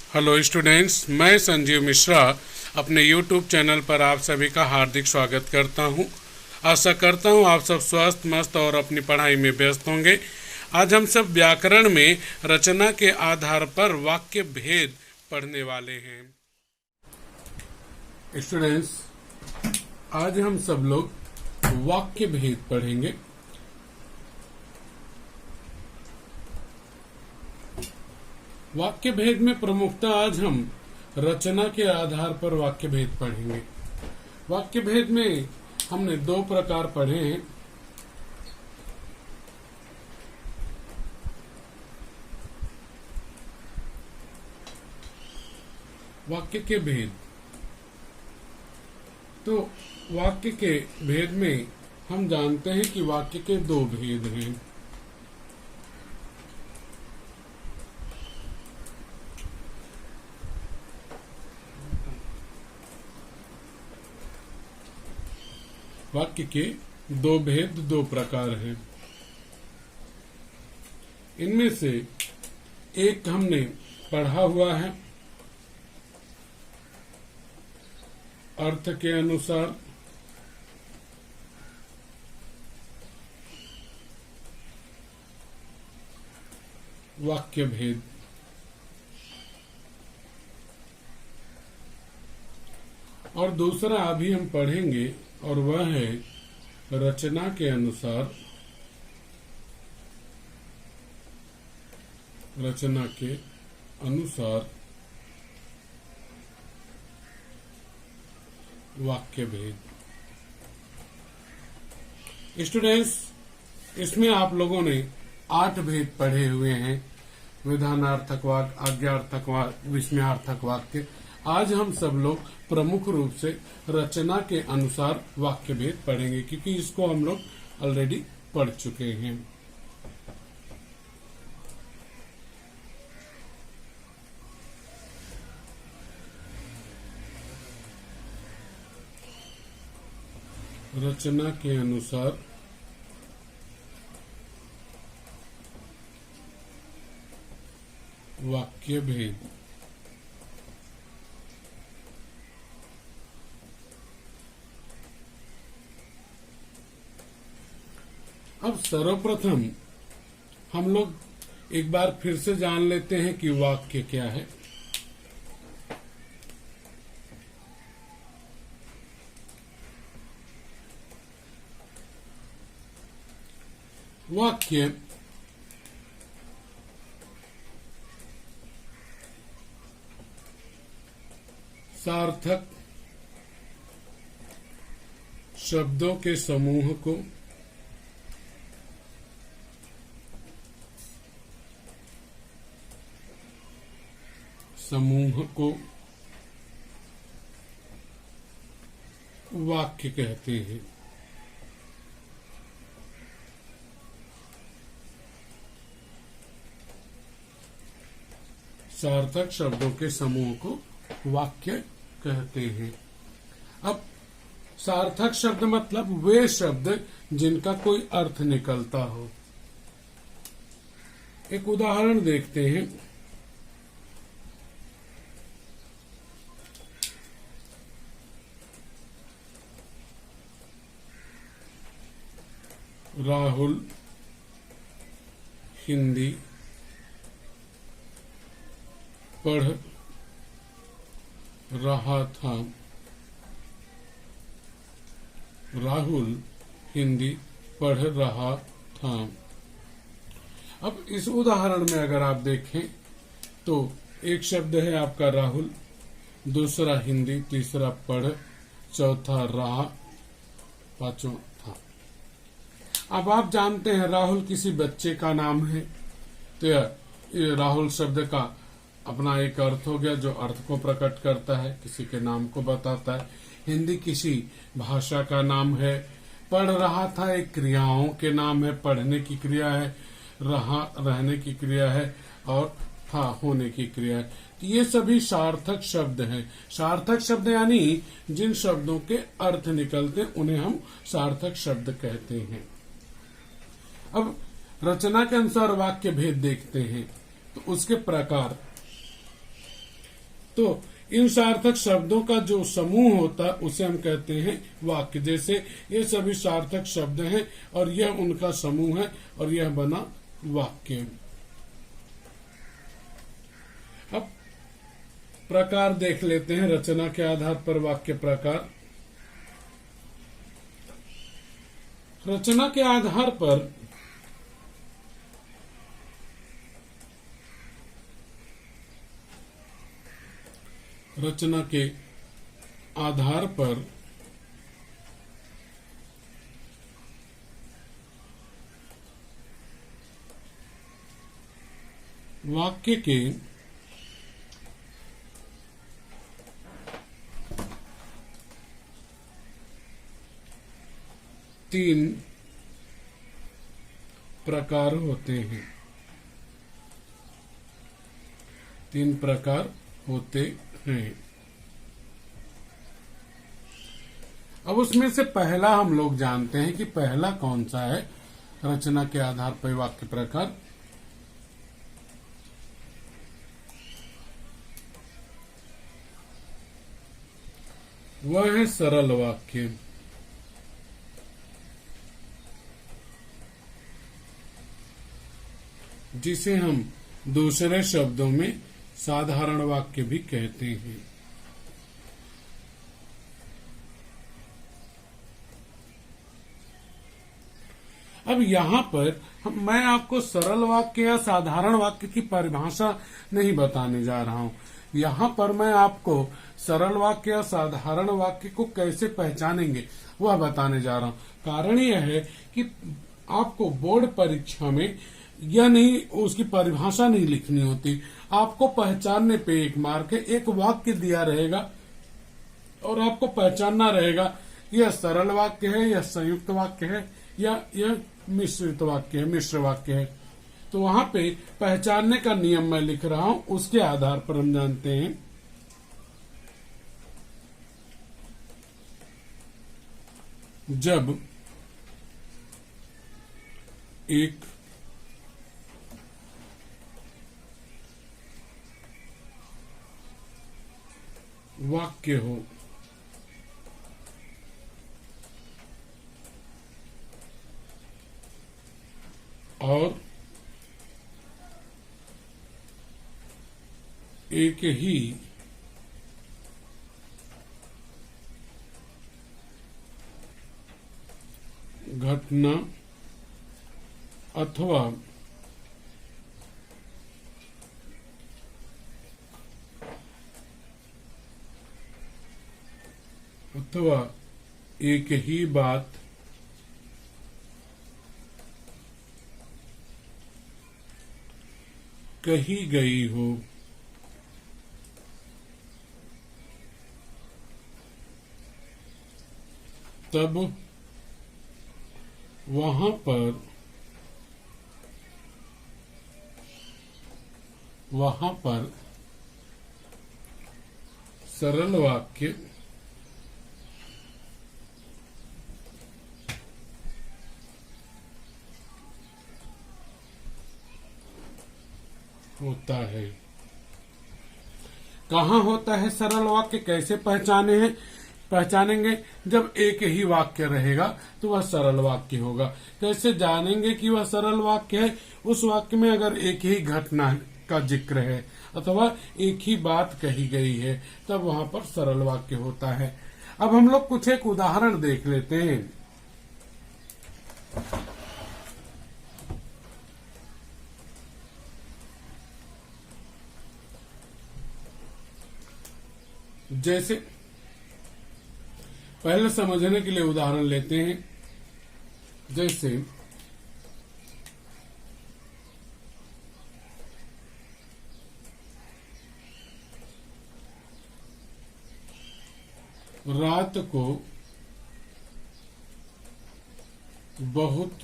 Hello students, मैं संजीव मिश्रा अपने YouTube channel पर आप सभी का हार्दिक स्वागत करता हूं। आशा करता हूं आप सब स्वस्थ मस्त और अपनी पढ़ाई में व्यस्त होंगे। आज हम सब व्याकरण में रचना के आधार पर वाक्य भेद पढ़ने वाले हैं। स्टूडेंट्स, आज हम सब लोग वाक्य भेद पढ़ेंगे। वाक्य भेद में प्रमुखता आज हम रचना के आधार पर वाक्य भेद पढ़ेंगे। वाक्य भेद में हमने दो प्रकार पढ़े हैं। वाक्य के भेद, तो वाक्य के भेद में हम जानते हैं कि वाक्य के दो भेद हैं। वाक्य के दो भेद, दो प्रकार हैं। इनमें से एक हमने पढ़ा हुआ है, अर्थ के अनुसार वाक्य भेद, और दूसरा अभी हम पढ़ेंगे और वह है रचना के अनुसार वाक्य भेद। स्टूडेंट्स, इसमें आप लोगों ने 8 भेद पढ़े हुए हैं। विधानार्थक वाक्य, आज्ञार्थक वाक्य, विस्मयार्थक वाक्य। आज हम सब लोग प्रमुख रूप से रचना के अनुसार वाक्य भेद पढ़ेंगे, क्योंकि इसको हम लोग ऑलरेडी पढ़ चुके हैं। रचना के अनुसार वाक्य भेद। अब सर्वप्रथम हम लोग एक बार फिर से जान लेते हैं कि वाक्य क्या है। वाक्य सार्थक शब्दों के समूह को वाक्य कहते हैं। सार्थक शब्दों के समूह को वाक्य कहते हैं। अब सार्थक शब्द मतलब वे शब्द जिनका कोई अर्थ निकलता हो। एक उदाहरण देखते हैं। राहुल हिंदी पढ़ रहा था। राहुल हिंदी पढ़ रहा था। अब इस उदाहरण में अगर आप देखें तो एक शब्द है आपका राहुल, दूसरा हिंदी, तीसरा पढ़, चौथा रहा, पांचवा था। अब आप जानते हैं राहुल किसी बच्चे का नाम है, तो ये राहुल शब्द का अपना एक अर्थ हो गया जो अर्थ को प्रकट करता है, किसी के नाम को बताता है। हिंदी किसी भाषा का नाम है। पढ़ रहा था एक क्रियाओं के नाम है, पढ़ने की क्रिया है, रहा रहने की क्रिया है, और था होने की क्रिया है। तो ये सभी सार्थक शब्द हैं। सार्थक शब्द यानी जिन शब्दों के अर्थ निकलते उन्हें हम सार्थक शब्द कहते हैं। अब रचना के अनुसार वाक्य भेद देखते हैं, तो उसके प्रकार तो इन सार्थक शब्दों का जो समूह होता है उसे हम कहते हैं वाक्य। जैसे ये सभी सार्थक शब्द हैं और यह उनका समूह है और यह बना वाक्य। अब प्रकार देख लेते हैं रचना के आधार पर वाक्य प्रकार। रचना के आधार पर वाक्य के तीन प्रकार होते हैं। तीन प्रकार होते हैं। अब उसमें से पहला हम लोग जानते हैं कि पहला कौन सा है रचना के आधार पर वाक्य प्रकार। वह है सरल वाक्य। जिसे हम दूसरे शब्दों में साधारण वाक्य भी कहते हैं। अब यहाँ पर मैं आपको सरल वाक्य या साधारण वाक्य की परिभाषा नहीं बताने जा रहा हूँ। यहाँ पर मैं आपको सरल वाक्य या साधारण वाक्य को कैसे पहचानेंगे वह बताने जा रहा हूँ। कारण यह है कि आपको बोर्ड परीक्षा में यह नहीं, उसकी परिभाषा नहीं लिखनी होती। आपको पहचानने पे एक मार्क है। एक वाक्य दिया रहेगा और आपको पहचानना रहेगा यह सरल वाक्य है, यह संयुक्त वाक्य है या यह मिश्रित वाक्य है, मिश्र वाक्य है। तो वहां पे पहचानने का नियम मैं लिख रहा हूं, उसके आधार पर हम जानते हैं। जब एक वाक्य हो और एक ही घटना अथवा एक ही बात कही गई हो, तब वहां पर सरल वाक्य होता है। कहाँ होता है सरल वाक्य, कैसे पहचानेंगे? जब एक ही वाक्य रहेगा तो वह सरल वाक्य होगा। कैसे जानेंगे कि वह सरल वाक्य है? उस वाक्य में अगर एक ही घटना का जिक्र है अथवा एक ही बात कही गई है तब वहां पर सरल वाक्य होता है। अब हम लोग कुछ एक उदाहरण देख लेते हैं। जैसे पहले समझने के लिए उदाहरण लेते हैं। जैसे रात को बहुत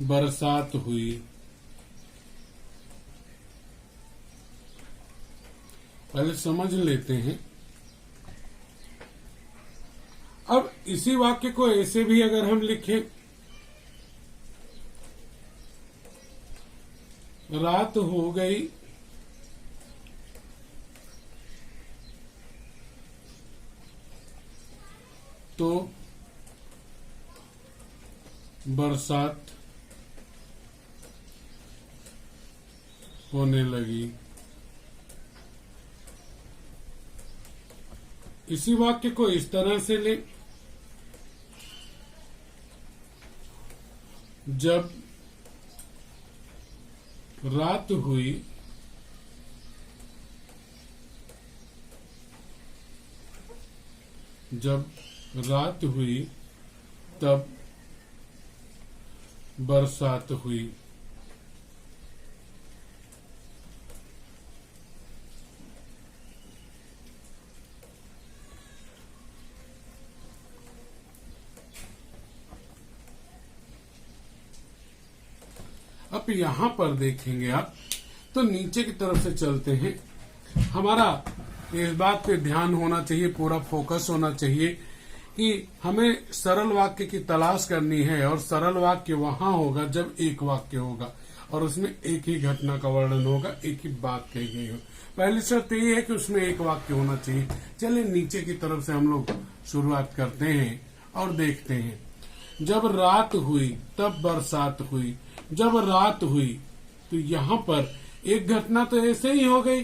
बरसात हुई। पहले समझ लेते हैं। अब इसी वाक्य को ऐसे भी अगर हम लिखें, रात हो गई तो बरसात होने लगी। इसी वाक्य को इस तरह से ले, जब रात हुई तब बरसात हुई। अब यहां पर देखेंगे आप, तो नीचे की तरफ से चलते हैं। हमारा इस बात पे ध्यान होना चाहिए, पूरा फोकस होना चाहिए कि हमें सरल वाक्य की तलाश करनी है, और सरल वाक्य वहां होगा जब एक वाक्य होगा और उसमें एक ही घटना का वर्णन होगा, एक ही बात कही गई हो। पहली शर्त ये है कि उसमें एक वाक्य होना चाहिए। चलिए नीचे की तरफ से हम लोग शुरुआत करते हैं और देखते हैं। जब रात हुई तब बरसात हुई। जब रात हुई तो यहाँ पर एक घटना तो ऐसे ही हो गई,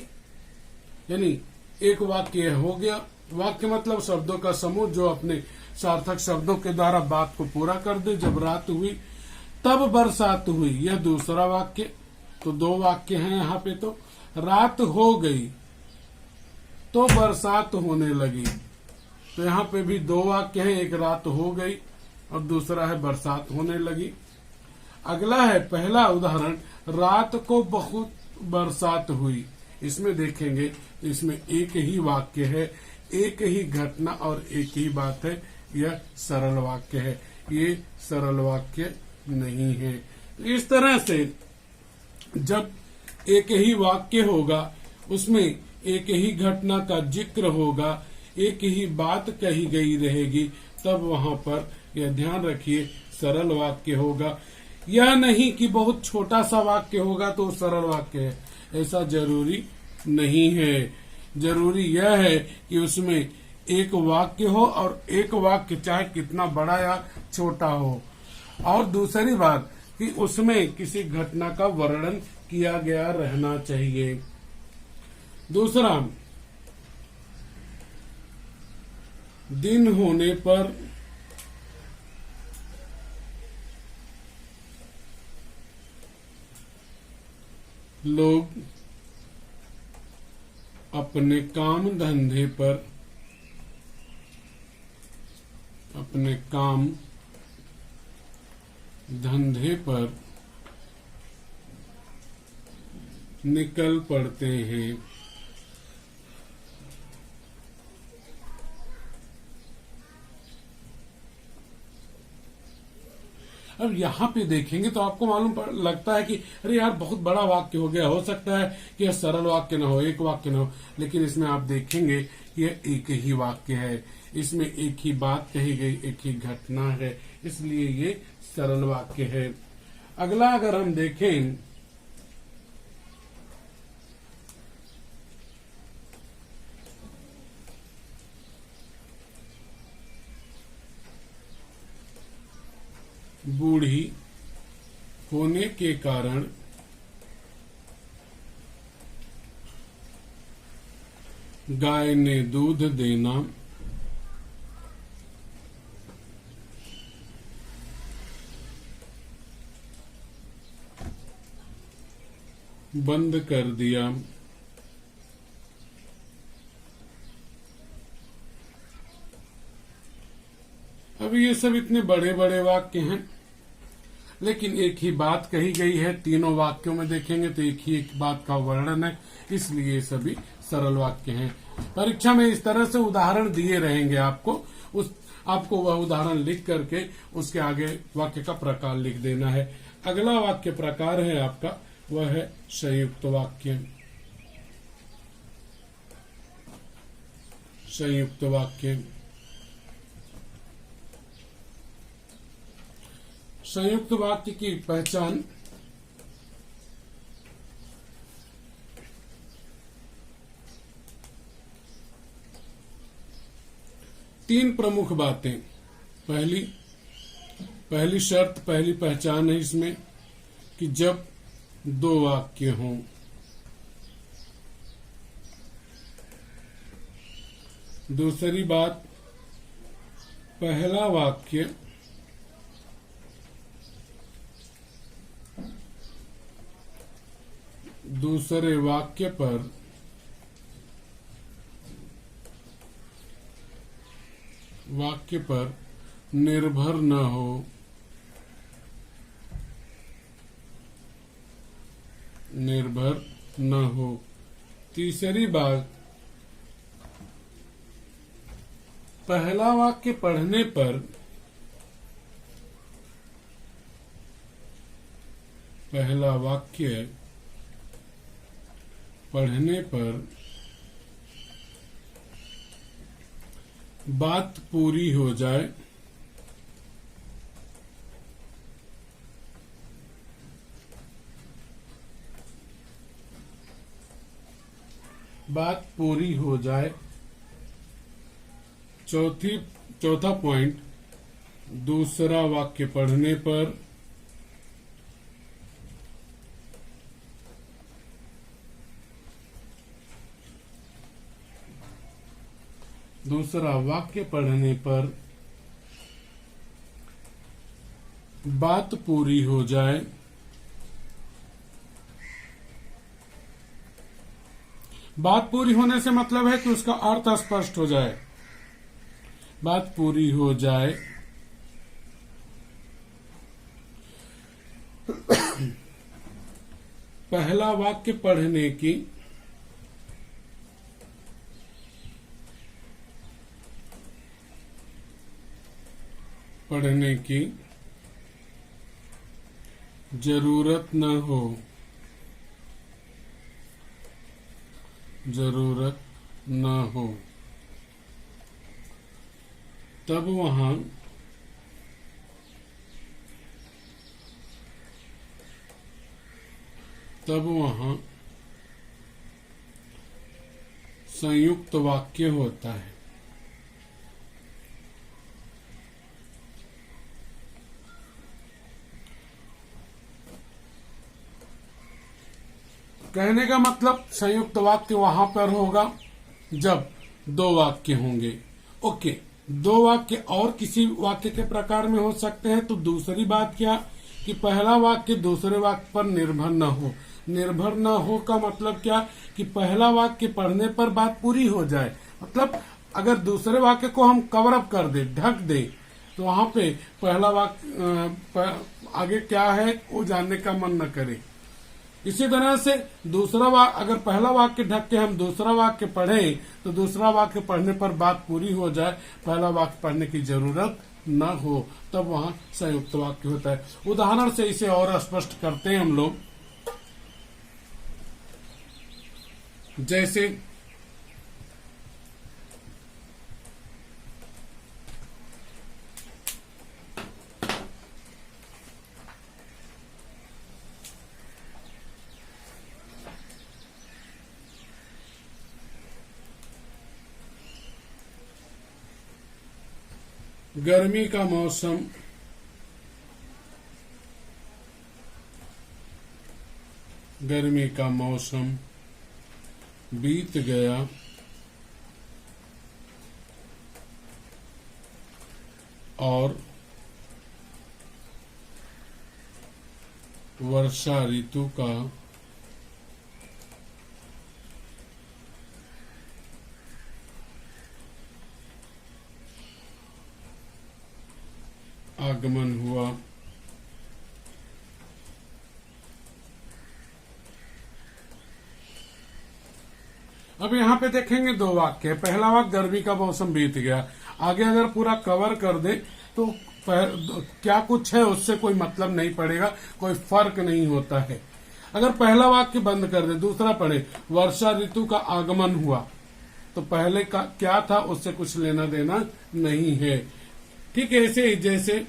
यानी एक वाक्य हो गया। वाक्य मतलब शब्दों का समूह जो अपने सार्थक शब्दों के द्वारा बात को पूरा कर दे। जब रात हुई तब बरसात हुई, यह दूसरा वाक्य। तो दो वाक्य हैं यहाँ पे। तो रात हो गई तो बरसात होने लगी, तो यहाँ पे भी दो वाक्य हैं, एक रात हो गई और दूसरा है बरसात होने लगी। अगला है पहला उदाहरण, रात को बहुत बरसात हुई। इसमें देखेंगे तो इसमें एक ही वाक्य है, एक ही घटना और एक ही बात है। यह सरल वाक्य है, ये सरल वाक्य नहीं है। इस तरह से जब एक ही वाक्य होगा, उसमें एक ही घटना का जिक्र होगा, एक ही बात कही गई रहेगी, तब वहां पर यह ध्यान रखिए सरल वाक्य होगा। यह नहीं कि बहुत छोटा सा वाक्य होगा तो सरल वाक्य है, ऐसा जरूरी नहीं है। जरूरी यह है कि उसमें एक वाक्य हो, और एक वाक्य चाहे कितना बड़ा या छोटा हो। और दूसरी बात कि उसमें किसी घटना का वर्णन किया गया रहना चाहिए। दूसरा, दिन होने पर लोग अपने काम धंधे पर, अपने काम धंधे पर निकल पड़ते हैं। अब यहाँ पे देखेंगे तो आपको मालूम लगता है कि अरे यार बहुत बड़ा वाक्य हो गया, हो सकता है कि यह सरल वाक्य न हो, एक वाक्य न हो। लेकिन इसमें आप देखेंगे कि यह एक ही वाक्य है, इसमें एक ही बात कही गई, एक ही घटना है, इसलिए ये सरल वाक्य है। अगला अगर हम देखें, बूढ़ी होने के कारण गाय ने दूध देना बंद कर दिया। अब ये सब इतने बड़े बड़े वाक्य हैं, लेकिन एक ही बात कही गई है। तीनों वाक्यों में देखेंगे तो एक ही एक बात का वर्णन है, इसलिए ये सभी सरल वाक्य हैं। परीक्षा में इस तरह से उदाहरण दिए रहेंगे आपको वह उदाहरण लिख करके उसके आगे वाक्य का प्रकार लिख देना है। अगला वाक्य प्रकार है आपका, वह है संयुक्त वाक्य। संयुक्त वाक्य, संयुक्त वाक्य की पहचान तीन प्रमुख बातें। पहली शर्त, पहली पहचान है इसमें कि जब दो वाक्य हों। दूसरी बात, पहला वाक्य दूसरे वाक्य पर निर्भर न हो। तीसरी बात, पहला वाक्य पढ़ने पर बात पूरी हो जाए। चौथा पॉइंट, दूसरा वाक्य पढ़ने पर बात पूरी हो जाए। बात पूरी होने से मतलब है कि उसका अर्थ स्पष्ट हो जाए। बात पूरी हो जाए। पहला वाक्य पढ़ने की जरूरत न हो तब वहां संयुक्त वाक्य होता है। कहने का मतलब संयुक्त वाक्य वहां पर होगा जब दो वाक्य होंगे। ओके, दो वाक्य और किसी वाक्य के प्रकार में हो सकते हैं। तो दूसरी बात क्या कि पहला वाक्य दूसरे वाक्य पर निर्भर न हो। निर्भर न हो का मतलब क्या कि पहला वाक्य पढ़ने पर बात पूरी हो जाए। मतलब अगर दूसरे वाक्य को हम कवर अप कर दे, ढक दे, तो वहां पे पहला वाक्य आगे क्या है वो जानने का मन न करे। इसी तरह से दूसरा वाक्य, अगर पहला वाक्य ढक के हम दूसरा वाक्य पढ़े तो दूसरा वाक्य पढ़ने पर बात पूरी हो जाए, पहला वाक्य पढ़ने की जरूरत न हो, तब वहां संयुक्त वाक्य होता है। उदाहरण से इसे और स्पष्ट करते हैं हम लोग। जैसे गर्मी का मौसम बीत गया और वर्षा ऋतु का आगमन हुआ। अब यहाँ पे देखेंगे दो वाक्य। पहला वाक्य गर्मी का मौसम बीत गया, आगे अगर पूरा कवर कर दे तो क्या कुछ है उससे कोई मतलब नहीं पड़ेगा, कोई फर्क नहीं होता है। अगर पहला वाक्य बंद कर दे, दूसरा पढ़े वर्षा ऋतु का आगमन हुआ, तो पहले का क्या था उससे कुछ लेना देना नहीं है। ठीक है, ऐसे ही जैसे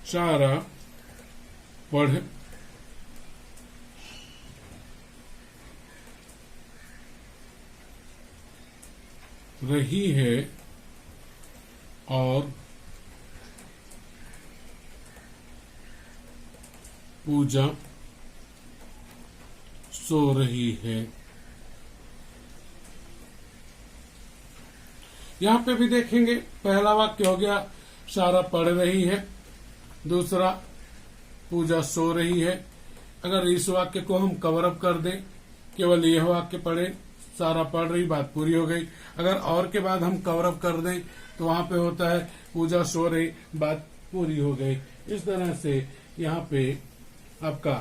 चारा रही है और पूजा सो रही है। यहां पे भी देखेंगे, पहला वाक्य हो गया सारा पढ़ रही है, दूसरा पूजा सो रही है। अगर इस वाक्य को हम कवर अप कर दें, केवल यह वाक्य पढ़े, सारा पढ़ रही, बात पूरी हो गई। अगर और के बाद हम कवर अप कर दें तो वहां पे होता है पूजा सो रही, बात पूरी हो गई। इस तरह से यहाँ पे आपका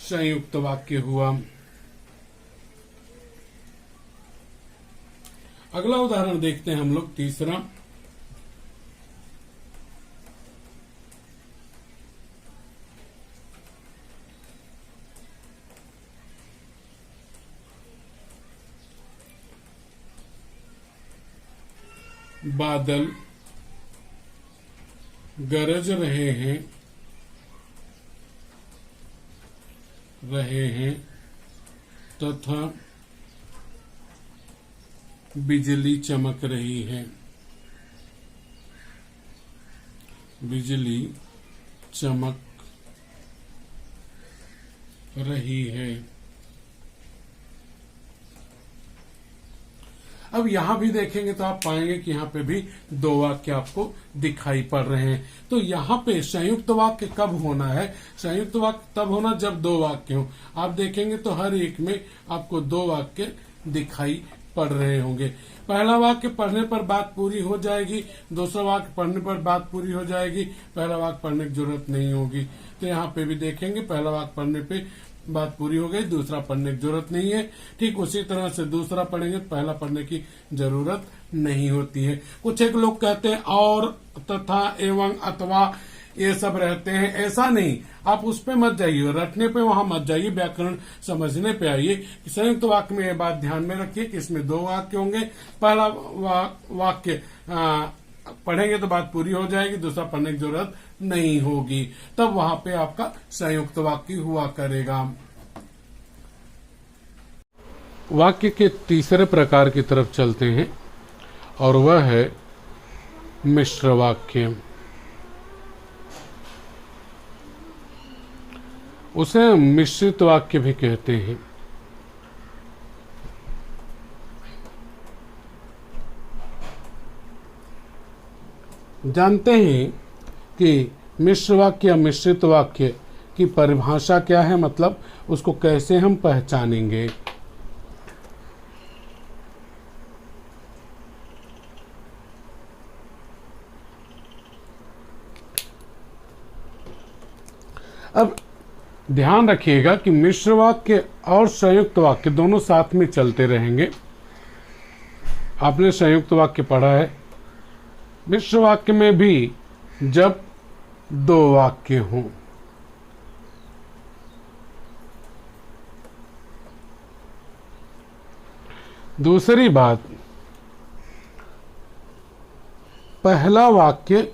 संयुक्त वाक्य हुआ। अगला उदाहरण देखते हैं हम लोग, तीसरा। बादल गरज रहे हैं तथा बिजली चमक रही है। बिजली चमक रही है। अब यहां भी देखेंगे तो आप पाएंगे कि यहां पे भी दो वाक्य आपको दिखाई पड़ रहे हैं। तो यहां पे संयुक्त वाक्य कब होना है? संयुक्त वाक्य तब होना जब दो वाक्य हो। आप देखेंगे तो हर एक में आपको दो वाक्य दिखाई पढ़ रहे होंगे। पहला वाक्य पढ़ने पर बात पूरी हो जाएगी, दूसरा वाक्य पढ़ने पर बात पूरी हो जाएगी, पहला वाक्य पढ़ने की जरूरत नहीं होगी। तो यहाँ पे भी देखेंगे पहला वाक्य पढ़ने पे बात पूरी हो गई, दूसरा पढ़ने की जरूरत नहीं है। ठीक उसी तरह से दूसरा पढ़ेंगे, पहला पढ़ने की जरूरत नहीं होती है। कुछ एक लोग कहते हैं और, तथा, एवं, अथवा ये सब रहते हैं, ऐसा नहीं। आप उस पे मत जाइए, रटने पे वहां मत जाइए, व्याकरण समझने पे आइए। संयुक्त वाक्य में ये बात ध्यान में रखिए कि इसमें दो वाक्य होंगे। पहला वाक्य पढ़ेंगे तो बात पूरी हो जाएगी, दूसरा पढ़ने की जरूरत नहीं होगी, तब वहां पे आपका संयुक्त वाक्य हुआ करेगा। वाक्य के तीसरे प्रकार की तरफ चलते हैं और वह है मिश्र वाक्य। उसे मिश्रित वाक्य भी कहते हैं। जानते हैं कि मिश्र वाक्य या मिश्रित वाक्य की परिभाषा क्या है, मतलब उसको कैसे हम पहचानेंगे? अब ध्यान रखिएगा कि मिश्र वाक्य और संयुक्त वाक्य दोनों साथ में चलते रहेंगे। आपने संयुक्त वाक्य पढ़ा है। मिश्र वाक्य में भी जब दो वाक्य हों, दूसरी बात, पहला वाक्य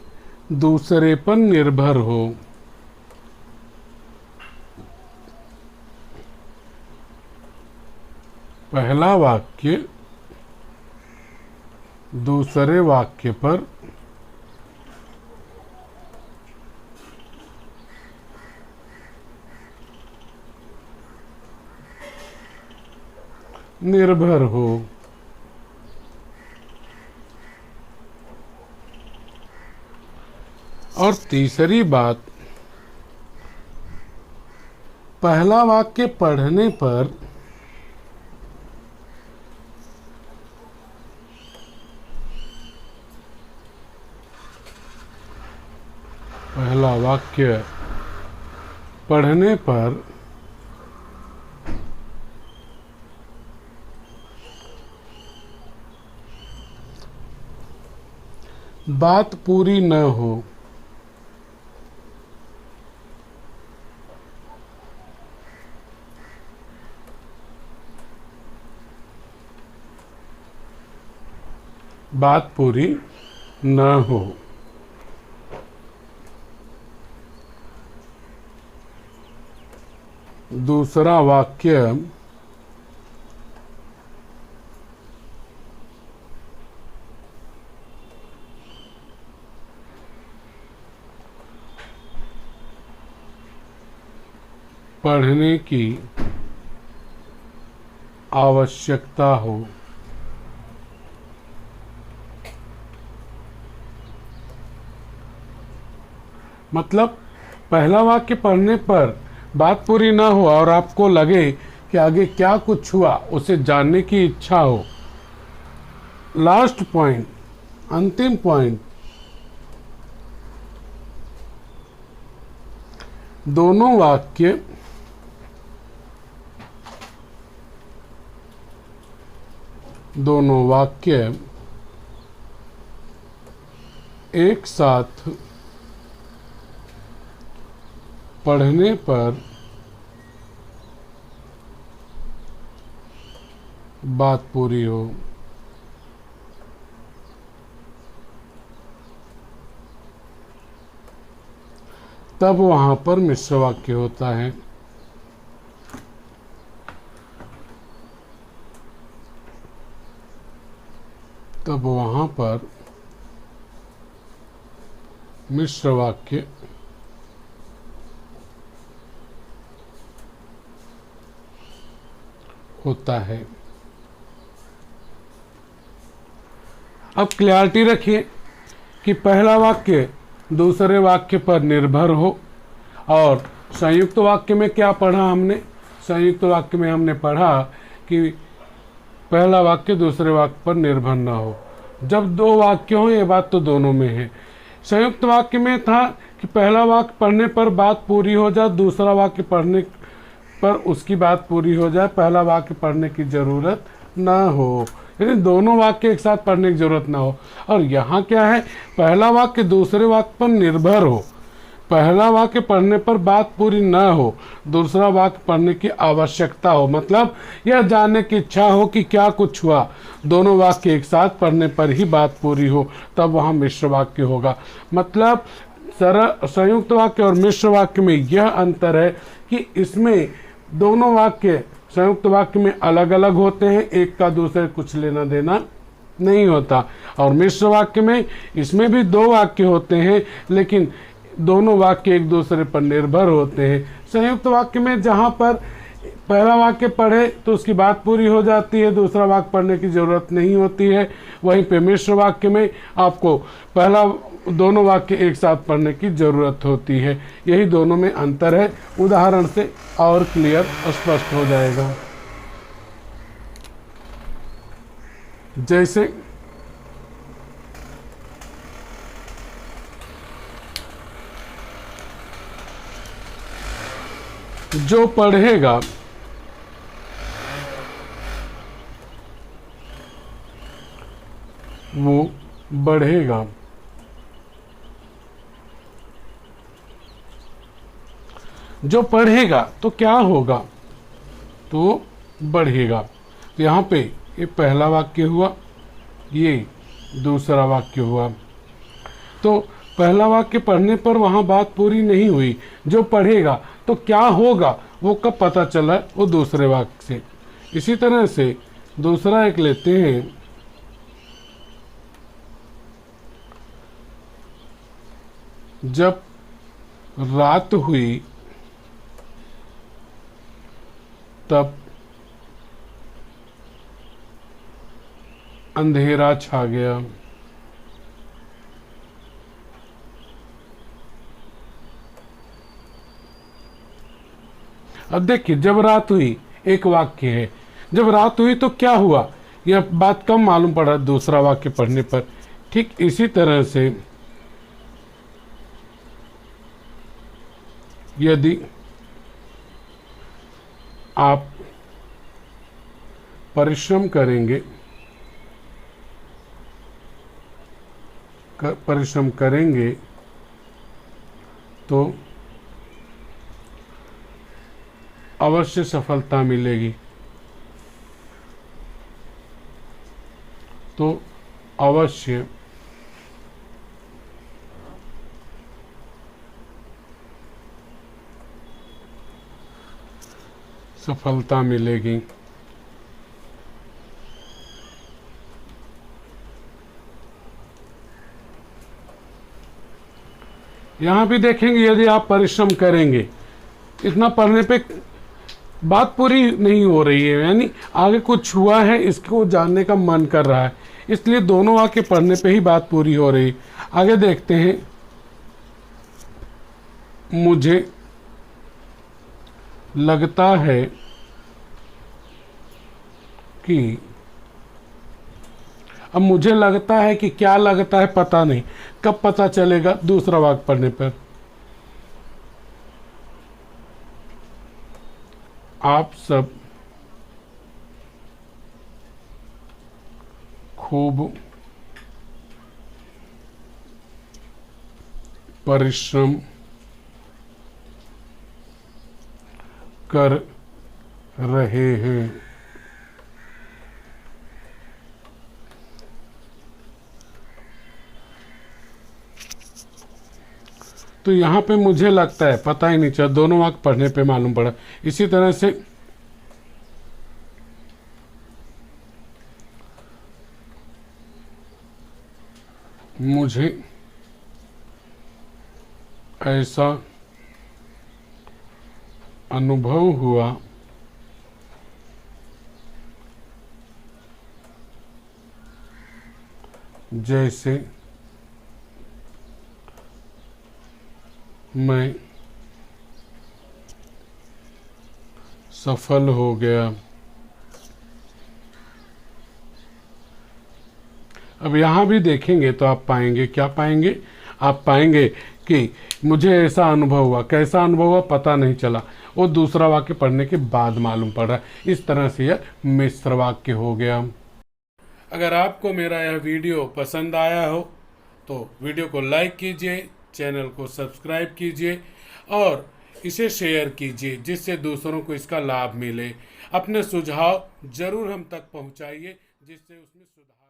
दूसरे पर निर्भर हो। पहला वाक्य दूसरे वाक्य पर निर्भर हो। और तीसरी बात, पहला वाक्य पढ़ने पर पहला वाक्य पढ़ने पर बात पूरी न हो। बात पूरी न हो। दूसरा वाक्य पढ़ने की आवश्यकता हो। मतलब पहला वाक्य पढ़ने पर बात पूरी ना हो और आपको लगे कि आगे क्या कुछ हुआ, उसे जानने की इच्छा हो। लास्ट पॉइंट, अंतिम पॉइंट, दोनों वाक्य एक साथ पढ़ने पर बात पूरी हो। तब वहां पर मिश्र वाक्य होता है। तब वहां पर मिश्र वाक्य होता है। अब क्लैरिटी रखिए कि पहला वाक्य दूसरे वाक्य पर निर्भर हो। और संयुक्त वाक्य में क्या पढ़ा हमने? संयुक्त वाक्य में हमने पढ़ा कि पहला वाक्य दूसरे वाक्य पर निर्भर ना हो। जब दो वाक्य हो, ये बात तो दोनों में है। संयुक्त वाक्य में था कि पहला वाक्य पढ़ने पर बात पूरी हो जाए, दूसरा वाक्य पढ़ने पर उसकी बात पूरी हो जाए, पहला वाक्य पढ़ने की जरूरत ना हो, यानी दोनों वाक्य एक साथ पढ़ने की जरूरत ना हो। और यहाँ क्या है? पहला वाक्य दूसरे वाक्य पर निर्भर हो, पहला वाक्य पढ़ने पर बात पूरी ना हो, दूसरा वाक्य पढ़ने की आवश्यकता हो। मतलब यह जानने की इच्छा हो कि क्या कुछ हुआ, दोनों वाक्य एक साथ पढ़ने पर ही बात पूरी हो, तब वहाँ मिश्र वाक्य होगा। मतलब संयुक्त वाक्य और मिश्र वाक्य में यह अंतर है कि इसमें दोनों वाक्य संयुक्त वाक्य में अलग अलग होते हैं, एक का दूसरे कुछ लेना देना नहीं होता। और मिश्र वाक्य में इसमें भी दो वाक्य होते हैं, लेकिन दोनों वाक्य एक दूसरे पर निर्भर होते हैं। संयुक्त वाक्य में जहाँ पर पहला वाक्य पढ़े तो उसकी बात पूरी हो जाती है, दूसरा वाक्य पढ़ने की जरूरत नहीं होती है। वहीं पे मिश्र वाक्य में आपको दोनों वाक्य एक साथ पढ़ने की जरूरत होती है। यही दोनों में अंतर है। उदाहरण से और क्लियर स्पष्ट हो जाएगा। जैसे जो पढ़ेगा वो बढ़ेगा, जो पढ़ेगा तो क्या होगा? तो बढ़ेगा। तो यहाँ पे ये पहला वाक्य हुआ, ये दूसरा वाक्य हुआ। तो पहला वाक्य पढ़ने पर वहाँ बात पूरी नहीं हुई, जो पढ़ेगा तो क्या होगा वो कब पता चला? वो दूसरे वाक्य से। इसी तरह से दूसरा एक लेते हैं, जब रात हुई तब अंधेरा छा गया। अब देखिए, जब रात हुई एक वाक्य है, जब रात हुई तो क्या हुआ, यह बात कम मालूम पड़ा दूसरा वाक्य पढ़ने पर। ठीक इसी तरह से यदि आप परिश्रम करेंगे तो अवश्य सफलता मिलेगी। तो अवश्य सफलता मिलेगी। यहाँ भी देखेंगे, यदि आप परिश्रम करेंगे, इतना पढ़ने पे बात पूरी नहीं हो रही है, यानी आगे कुछ हुआ है, इसको जानने का मन कर रहा है, इसलिए दोनों वाक्य पढ़ने पे ही बात पूरी हो रही। आगे देखते हैं। मुझे लगता है कि, अब मुझे लगता है कि क्या लगता है पता नहीं, कब पता चलेगा? दूसरा वाक्य पढ़ने पर। आप सब खूब परिश्रम कर रहे हैं। तो यहाँ पे मुझे लगता है, पता ही नहीं चला, दोनों वाक्य पढ़ने पे मालूम पड़ा। इसी तरह से मुझे ऐसा अनुभव हुआ जैसे मैं सफल हो गया। अब यहाँ भी देखेंगे तो आप पाएंगे, क्या पाएंगे? आप पाएंगे कि मुझे ऐसा अनुभव हुआ, कैसा अनुभव हुआ पता नहीं चला, वो दूसरा वाक्य पढ़ने के बाद मालूम पड़ रहा है। इस तरह से यह मिश्र वाक्य हो गया। अगर आपको मेरा यह वीडियो पसंद आया हो तो वीडियो को लाइक कीजिए, चैनल को सब्सक्राइब कीजिए और इसे शेयर कीजिए, जिससे दूसरों को इसका लाभ मिले। अपने सुझाव जरूर हम तक पहुंचाइए, जिससे उसमें सुधार